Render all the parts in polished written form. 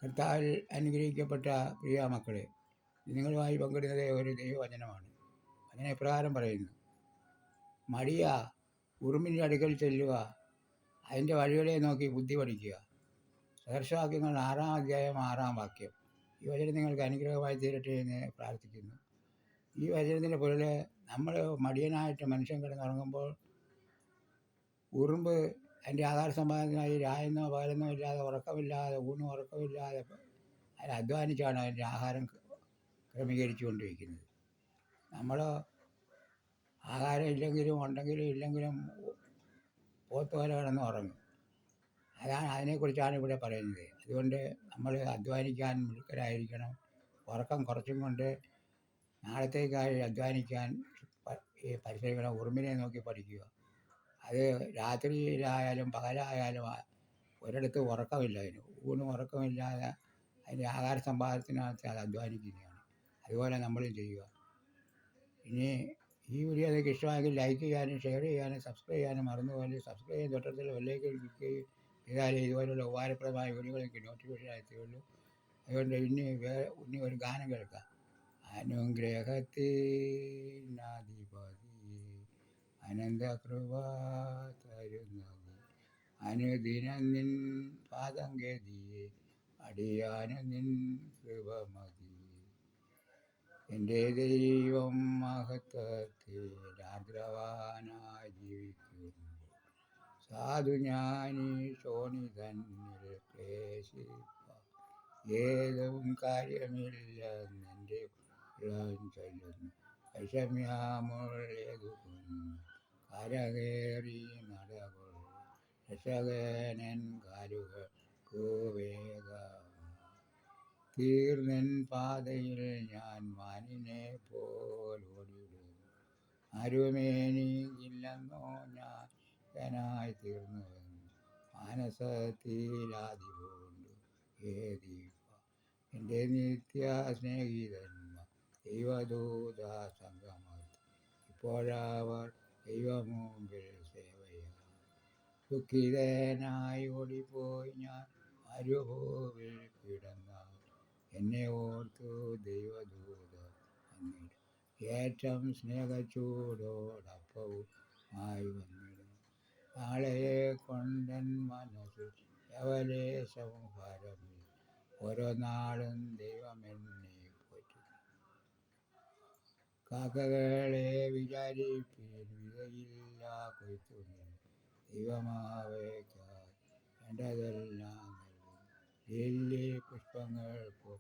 കർത്താവിൽ അനുഗ്രഹിക്കപ്പെട്ട പ്രിയ മക്കളെ, നിങ്ങളുമായി പങ്കിടുന്നത് ഒരു ദൈവവചനമാണ്. അതിനെ ഇപ്രകാരം പറയുന്നു: മടിയ ഉറുമ്പിൻ്റെ അടുക്കൽ ചെല്ലുക, അതിൻ്റെ വഴികളെ നോക്കി ബുദ്ധി പഠിക്കുക. സദർശവാക്യങ്ങൾ 6-ാം അധ്യായം 6-ാം വാക്യം. ഈ വചനം നിങ്ങൾക്ക് അനുഗ്രഹമായി തീരട്ടെ എന്ന് പ്രാർത്ഥിക്കുന്നു. ഈ വചനത്തിൻ്റെ പൊരുൾ, നമ്മൾ മടിയനായിട്ട് മനുഷ്യൻ കിടന്നുറങ്ങുമ്പോൾ ഉറുമ്പ് അതിൻ്റെ ആഹാര സമ്പാദനത്തിനായി രായെന്നോ പകലെന്നോ ഇല്ലാതെ ഉറക്കമില്ലാതെ ഊണും ഉറക്കമില്ലാതെ അതിൽ അധ്വാനിച്ചാണ് അതിൻ്റെ ആഹാരം ക്രമീകരിച്ചു കൊണ്ടിരിക്കുന്നത്. നമ്മൾ ആഹാരം ഇല്ലെങ്കിലും ഉണ്ടെങ്കിലും ഇല്ലെങ്കിലും പോത്ത് പോലെ കിടന്ന് ഉറങ്ങും. അതിനെക്കുറിച്ചാണ് ഇവിടെ പറയുന്നത്. അതുകൊണ്ട് നമ്മൾ അധ്വാനിക്കാൻ മിടുക്കരായിരിക്കണം. ഉറക്കം കുറച്ചും കൊണ്ട് നാളത്തേക്കായി അധ്വാനിക്കാൻ പരിശ്രമിക്കണം. ഉറുമ്പിനെ നോക്കി പഠിക്കുക. അത് രാത്രിയിലായാലും പകലായാലും ഒരിടത്ത് ഉറക്കമില്ല. അതിന് ഊണും ഉറക്കമില്ലാതെ അതിൻ്റെ ആഹാര സമ്പാദനത്തിനകത്ത് അത് അധ്വാനിക്കുകയാണ്. അതുപോലെ നമ്മളും ചെയ്യുക. ഇനി ഈ വീഡിയോ നിങ്ങൾക്ക് ഇഷ്ടമായെങ്കിൽ ലൈക്ക് ചെയ്യാനും ഷെയർ ചെയ്യാനും സബ്സ്ക്രൈബ് ചെയ്യാനും മറന്നുപോലെ. സബ്സ്ക്രൈബ് ചെയ്യാൻ തൊട്ടത്തിൽ ബെല്ലേക്ക് ക്ലിക്ക് ചെയ്താലേ ഇതുപോലുള്ള ഉപകാരപ്രദമായ വീഡിയോകൾ എനിക്ക് നോട്ടിഫിക്കേഷൻ ആയിത്തുള്ളൂ. അതുകൊണ്ട് ഇനി ഒരു ഗാനം കേൾക്കാം. അനുഗ്രഹത്തിനധിപതി അനന്തകൃപ തരുന്നത് അനുദിനം നിൻ പാദം ഗതിയെ അടിയാനും നിൻ കൃപ മതി. എൻ്റെ ദൈവം മഹത്വത്തിൽ ആർദ്രവാനായി ജീവിക്കുന്നു. സാധു ഞാനീ ശോണിതന്നിൽ ക്ലേശിപ്പ ഏതും കാര്യമില്ലെന്നെൻ്റെ ചൊല്ലുന്നു. വൈഷമ്യമുള്ളതുകൊന്നു കരകേറി നടകൊൾ രക്ഷകനൻ കാലുകൾക്കു വേഗം തീർന്നൻ പാതയിൽ ഞാൻ മാനിനെ പോൽ ഓടിയിടുന്നു. അരുമേനിയില്ലെന്നോ ഞാനായി തീർന്നുവെന്ന് മാനസത്തിലാതികൊണ്ട് ഏതീപ്പ എൻ്റെ നിത്യ സ്നേഹിതന്മാർ ദൈവദൂത സംഗമത്തിൽ ഇപ്പോഴവർ ദൈവമുമ്പിൽ സേവയാണ്. ദുഃഖിതനായി ഓടിപ്പോയി ഞാൻ മരുഭൂവിൽ കിടന്നാൽ എന്നെ ഓർത്തു ദൈവദൂത വന്നിടും. ഏറ്റവും സ്നേഹച്ചൂടോടപ്പവുമായി വന്നിടും. നാളെയെ കൊണ്ടൻ മനസ്സിൽ യവലേശവും ഭാരമില്ല. ഓരോ നാളും ദൈവമെന്നെ പോറ്റുന്നു. കാക്കകളെ വിചാരിപ്പിൻ, വിതയില്ല കൊയ്ത്തുമില്ല. ദൈവമാവയ്ക്കായി വേണ്ടതെല്ലാം നൽകുന്നു. ലില്ലി പുഷ്പങ്ങൾക്കോ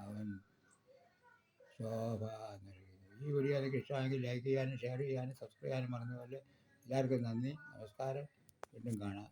അവൻ ശോഭ നൽകുന്നു. ഈ വീഡിയോ എനിക്ക് ഇഷ്ടമായെങ്കിൽ ലൈക്ക് ചെയ്യാനും ഷെയർ ചെയ്യാനും സബ്സ്ക്രൈബ് ചെയ്യാനും മറന്നുപോലെ. എല്ലാവർക്കും നന്ദി, നമസ്കാരം. വീണ്ടും കാണാം.